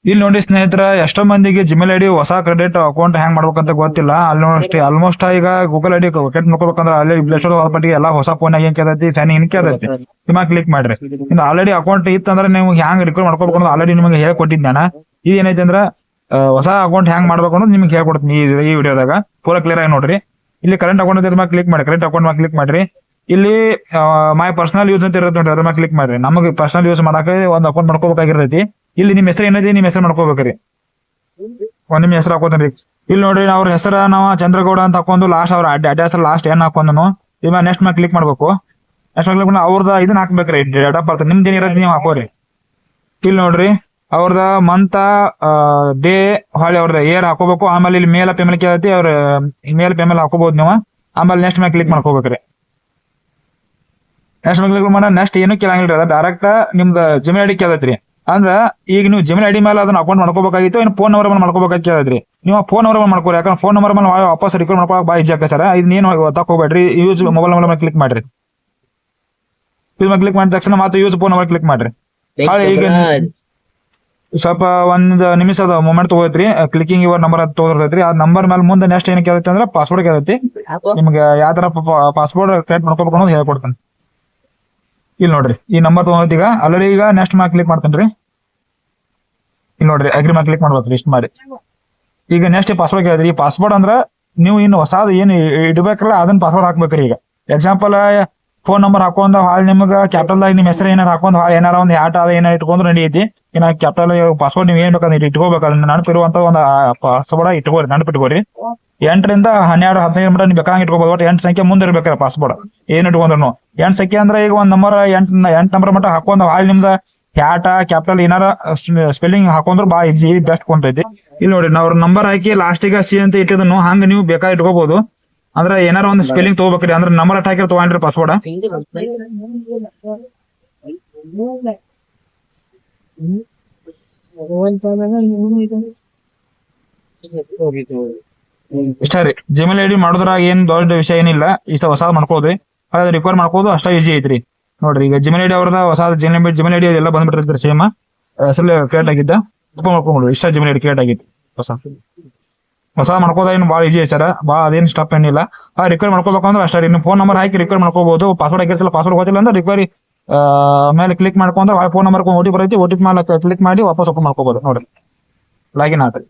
ಇಲ್ಲಿ ನೋಡಿ ಸ್ನೇಹಿತರ, ಎಷ್ಟೋ ಮಂದಿಗೆ ಜಿಮೇಲ್ ಐಡಿ ಹೊಸ ಕ್ರೆಡಿಟ್ ಅಕೌಂಟ್ ಹೆಂಗ್ ಮಾಡ್ಬೇಕಂತ ಗೊತ್ತಿಲ್ಲ. ಅಲ್ಲಿ ನೋಡಿ ಆಲ್ಮೋಸ್ಟ್ ಈಗ ಗೂಗಲ್ ಐಡಿ ಕ್ರಿಯೇಟ್ ಮಾಡ್ಕೋಬೇಕಂದ್ರೆ ಅಲ್ಲಿ ಪ್ಲೇ ಸ್ಟೋರ್ ಪಟ್ಟಿಗೆ ಎಲ್ಲ ಹೊಸ ಫೋನ್ ಏನ್ ಕೇಳೈತಿ, ಸೈನ್ ಇನ್ ಕೇಳೈತಿ, ನಿಮಗೆ ಕ್ಲಿಕ್ ಮಾಡ್ರಿ. ಇನ್ನು ಆಲ್ರೆಡಿ ಅಕೌಂಟ್ ಇತ್ತಂದ್ರೆ ನೀವು ಹ್ಯಾಂಗ್ ರಿಕವರ್ ಮಾಡ್ಕೋಬೇಕು ಅನ್ನೋದು ಆಲ್ರೆಡಿ ನಿಮಗೆ ಹೇಳ್ಕೊಟ್ಟಿದ್ದೆ ನಾನು. ಇದು ಏನೈತೆ ಅಂದ್ರೆ ಹೊಸ ಅಕೌಂಟ್ ಹೆಂಗ್ ಮಾಡ್ಬೇಕು ಅನ್ನೋದು ನಿಮ್ಗೆ ಹೇಳ್ಕೊಡ್ತೀನಿ ಈ ವಿಡಿಯೋದಾಗ. ಪೂರ ಕ್ಲಿಯರ್ ಆಗಿ ನೋಡ್ರಿ. ಇಲ್ಲಿ ಕರೆಂಟ್ ಅಕೌಂಟ್ ಮೇಲೆ ಕ್ಲಿಕ್ ಮಾಡಿ, ಕರೆಂಟ್ ಅಕೌಂಟ್ ಮೇಲೆ ಕ್ಲಿಕ್ ಮಾಡ್ರಿ. ಇಲ್ಲಿ ಮೈ ಪರ್ಸನಲ್ ಯೂಸ್ ಅಂತ ಇರುತ್ತೆ ನೋಡ್ರಿ, ಅದ್ರ ಮೇಲೆ ಕ್ಲಿಕ್ ಮಾಡ್ರಿ. ನಮಗೆ ಪರ್ಸನಲ್ ಯೂಸ್ ಮಾಡಕ್ಕೆ ಒಂದು ಅಕೌಂಟ್ ಮಾಡ್ಕೋಬೇಕಾಗಿರ್ತೈತಿ. ಇಲ್ಲಿ ನಿಮ್ ಹೆಸರು ಏನೈತಿ, ನಿಮ್ ಹೆಸರು ಮಾಡ್ಕೋಬೇಕ್ರಿ. ನಿಮ್ ಹೆಸರು ಹಾಕೋತೇನ್ರಿ. ಇಲ್ಲಿ ನೋಡ್ರಿ, ಅವ್ರ ಹೆಸರ ನಾವ್ ಚಂದ್ರಗೌಡ ಅಂತ ಹಾಕೊಂಡು ಲಾಸ್ಟ್ ಅವ್ರ ಅಡ್ರೆಸ್ ಲಾಸ್ಟ್ ಏನ್ ಹಾಕೊಂಡನು ಇವಾಗ ನೆಕ್ಸ್ಟ್ ಮೇಲೆ ಕ್ಲಿಕ್ ಮಾಡ್ಬೇಕು. ನೆಕ್ಸ್ಟ್ ಕ್ಲಿಕ್ ಮಾಡಿ ಅವ್ರದ ಇದನ್ನ ಹಾಕ್ಬೇಕ್ರಿ, ಡೇಟ್ ಆಫ್ ಬರ್ತ್ ನಿಮ್ದು ಏನಿರತ್ತೆ ನೀವು ಹಾಕೋರಿ. ಇಲ್ಲಿ ನೋಡ್ರಿ, ಅವ್ರದ ಮಂತ ಡೇ ಹೊಳೆ ಅವ್ರದ ಏರ್ ಹಾಕೋಬೇಕು. ಆಮೇಲೆ ಇಲ್ಲಿ ಮೇಲ್ ಪೇಮೆಂಟ್ ಕೇಳತಿ, ಅವ್ರ ಮೇಲ್ ಪೇಮೆಂಟ್ ಹಾಕೋಬಹುದು ನೀವು. ಆಮೇಲೆ ನೆಕ್ಸ್ಟ್ ಮೇಲೆ ಕ್ಲಿಕ್ ಮಾಡ್ಕೋಬೇಕ್ರಿ. ನೆಕ್ಸ್ಟ್ ಮೇಲೆ ಕ್ಲಿಕ್ ಮಾಡ ನೆಕ್ಸ್ಟ್ ಏನು ಕೇಳಂಗಿಲ್ರಿ, ಅದ ಡೈರೆಕ್ಟ್ ನಿಮ್ದು ಜಿಮೇಲ್ ಐಡಿ ಕೇಳತ್ರಿ. ಅಂದ್ರ ಈಗ ನೀವು ಜಿಮೇಲ್ ಐಡಿ ಮೇಲೆ ಅದನ್ನ ಅಕೌಂಟ್ ಮಾಡ್ಕೋಬೇಕಾಗಿತ್ತು, ಇನ್ನು ಫೋನ್ ನಂಬರ್ ಮೇಲೆ ಮಾಡ್ಕೋಬೇಕಾಗಿ ಕೇಳಿದ್ರಿ. ನೀವು ಫೋನ್ ನಂಬರ್ ಮೇಲೆ ಮಾಡ್ಕೋರಿ. ಯಾಕಂದ್ರೆ ಫೋನ್ ನಂಬರ್ ಮೇಲೆ ವಾಪಸ್ ರಿಕವರ್ ಮಾಡ್ಕೊಳಕ್ ಬಾ ಈಜಿ ಸರ್. ಇದನ್ನೇನು ಗೊತ್ತಾಕ್ ಹೋಗ್ಬೇಡ್ರಿ. ಯೂಸ್ ಮೊಬೈಲ್ ನಂಬರ್ ಮೇಲೆ ಕ್ಲಿಕ್ ಮಾಡ್ರಿ. ಕ್ಲಿಕ್ ಮಾಡಿದ ತಕ್ಷಣ ಮತ್ತೆ ಯೂಸ್ ಫೋನ್ ನಂಬರ್ ಕ್ಲಿಕ್ ಮಾಡ್ರಿ. ಈಗ ಸ್ವಲ್ಪ ಒಂದ್ ನಿಮಿಷದ ಮೂಮೆಂಟ್ ತಗೋತ್ರಿ. ಕ್ಲಿಕಿಂಗ್ ಯುವರ್ ನಂಬರ್ ಅಂತ ತಗೋರ್ತೈತ್ರಿ. ಆ ನಂಬರ್ ಮೇಲೆ ಮುಂದೆ ನೆಕ್ಸ್ಟ್ ಏನ್ ಕೇಳೈತಿ ಅಂದ್ರೆ ಪಾಸ್ವರ್ಡ್ ಕೇಳೈತಿ. ನಿಮ್ಗೆ ಯಾವ ತರ ಪಾಸ್ವರ್ಡ್ ಕ್ರಿಯೇಟ್ ಮಾಡ್ಕೋಬೇಕು ಅನ್ನೋದು ಹೇಳ್ಕೊಡ್ತಾನೆ. ಇಲ್ಲಿ ನೋಡ್ರಿ, ಈ ನಂಬರ್ ತಗೊಂಡ್ ಈಗ ಆಲ್ರೆಡಿ ಈಗ ನೆಕ್ಸ್ಟ್ ಮೇಲೆ ಕ್ಲಿಕ್ ಮಾಡ್ತೇನ್ರಿ. ಇಲ್ಲಿ ನೋಡ್ರಿ, ಅಗ್ರಿ ಮೇಲೆ ಕ್ಲಿಕ್ ಮಾಡ್ಬೇಕ್ರಿ. ಇಷ್ಟ ಮಾಡಿ ಈಗ ನೆಕ್ಸ್ಟ್ ಪಾಸ್ವರ್ಡ್ ಕೇಳಿದ್ರಿ. ಈ ಪಾಸ್ವರ್ಡ್ ಅಂದ್ರ ನೀವು ಇನ್ನು ಹೊಸಾದ್ ಏನ್ ಇಡ್ಬೇಕಲ್ಲ ಅದನ್ನ ಪಾಸ್ವರ್ಡ್ ಹಾಕ್ಬೇಕ್ರಿ. ಈಗ ಎಕ್ಸಾಂಪಲ್ ಫೋನ್ ನಂಬರ್ ಹಾಕೊಂಡ್ ಹಾಳ್ ನಿಮ್ಗ ಕ್ಯಾಪಿಟಲ್ ಆಗಿ ನಿಮ್ ಹೆಸರು ಏನಾರ ಹಾಕೊಂಡ್ ಏನಾರ ಒಂದ್ ಹ್ಯಾಟ್ ಅದ ಏನಾರ ಇಟ್ಕೊಂಡ್ರೆ ನಡೆಯೈತಿ. ಇನ್ನ ಕ್ಯಾಪಿಟಲ್ ಪಾಸ್ವರ್ಡ್ ನೀವು ಏನ್ ಬೇಕಾದ್ರೆ ಇಟ್ಕೋಬೇಕಲ್ಲ, ನೆನಪಿರುವಂತ ಒಂದು ಪಾಸ್ವರ್ಡ್ ಇಟ್ಕೋರಿ, ನೆನಪಿಟ್ಕೋರಿ. 8 ರಿಂದ 12, 15 ಮಟ್ಟ ನೀವು ಬೇಕಾಗಿ ಇಟ್ಕೋಬಹುದು. ಒಟ್ಟು 8 ಸಂಖ್ಯೆ ಮುಂದೆ ಇರ್ಬೇಕಾರ ಪಾಸ್ವರ್ಡ್ ಏನ್ ಇಟ್ಕೊಂಡ್ರು. 8 ಸಂಖ್ಯೆ ಅಂದ್ರೆ ಈಗ ಒಂದ್ ನಂಬರ್ 8 ನಂಬರ್ ಮಟ್ಟ ಹಾಕೊಂಡ್ ಹಾಳ್ ನಿಮ್ದ ಹ್ಯಾಟ ಕ್ಯಾಪಿಟಲ್ ಏನಾರ ಸ್ಪೆಲ್ಲಿಂಗ್ ಹಾಕೊಂಡ್ರು ಬಾ ಈಜಿ ಬೆಸ್ಟ್ ಕೊಂತೈತಿ. ಇಲ್ಲಿ ನೋಡಿ, ನಾವ್ ನಂಬರ್ ಹಾಕಿ ಲಾಸ್ಟಿಗೆ ಸಿ ಅಂತ ಇಟ್ಟಿದ್ನು ಹಂಗ ನೀವು ಬೇಕಾಗಿ ಇಟ್ಕೋಬಹುದು. ಅಂದ್ರೆ ಏನಾರ ಒಂದು ಸ್ಪೆಲ್ಲಿಂಗ್ ತಗೋಬೇಕ್ರಿ. ಅಂದ್ರೆ ನಂಬರ್ ಅಟ್ ಹಾಕಿ ತಗೊಂಡ್ರಿ ಪಾಸ್ವರ್ಡ್. ಇಷ್ಟ ರೀ. ಜಿಮೇಲ್ ಐಡಿ ಮಾಡೋದ್ರಾಗ ಏನ್ ದೊಡ್ಡ ವಿಷಯ ಏನಿಲ್ಲ. ಇಷ್ಟ ಹೊಸಾದ್ ಮಾಡ್ಕೋದ್ರಿ, ಅದ್ ರಿಕವರ್ ಮಾಡ್ಕೋದು ಅಷ್ಟ ಈಜಿ ಐತ್ರಿ. ನೋಡ್ರಿ, ಈಗ ಜಿಮೇಲ್ ಐಡಿ ಅವ್ರದ ಹೊಸ ಜಿಮೇಲ್ ಐಡಿ ಎಲ್ಲ ಬಂದ್ಬಿಟ್ಟಿರ್ತೀರಿ. ಸೇಮ್ ಹೆಸರು ಕ್ರಿಯೇಟ್ ಆಗಿದ್ದ ಮಾಡ್ಕೊಂಡು ಇಷ್ಟ ಜಿಮೇಲ್ ಐಡಿ ಕ್ರಿಯೇಟ್ ಆಗಿತ್ತು. ಹೊಸ ಮಾಡ್ಕೋದ ಏನು ಭಾಳ ಈಜಿ ಸರ್. ಭಾಳ ಅದೇನು ಸ್ಟಪ್ ಏನಿಲ್ಲ. ರಿಕವರ್ ಮಾಡ್ಕೋಬೇಕಂದ್ರೆ ಅಷ್ಟೇ ರೀ. ನೀವು ಫೋನ್ ನಂಬರ್ ಹಾಕಿ ರಿಕವರ್ ಮಾಡ್ಕೋಬಹುದು. ಪಾಸ್ವರ್ಡ್ ಹಾಕಿರ್ತಿಲ್ಲ, ಪಾಸ್ವರ್ಡ್ ಗೊತ್ತಿಲ್ಲ ಅಂದ್ರೆ ರಿಕವರಿ ಮೇಲೆ ಕ್ಲಿಕ್ ಮಾಡ್ಕೊಂಡ್ರೆ ಫೋನ್ ನಂಬರ್ OTP ಬರೈತಿ. OTP ಮೇಲೆ ಕ್ಲಿಕ್ ಮಾಡಿ ವಾಪಸ್ ಓಪನ್ ಮಾಡ್ಕೋಬಹುದು. ನೋಡ್ರಿ, ಲಾಗಿನ್ ಆಗ್ರಿ.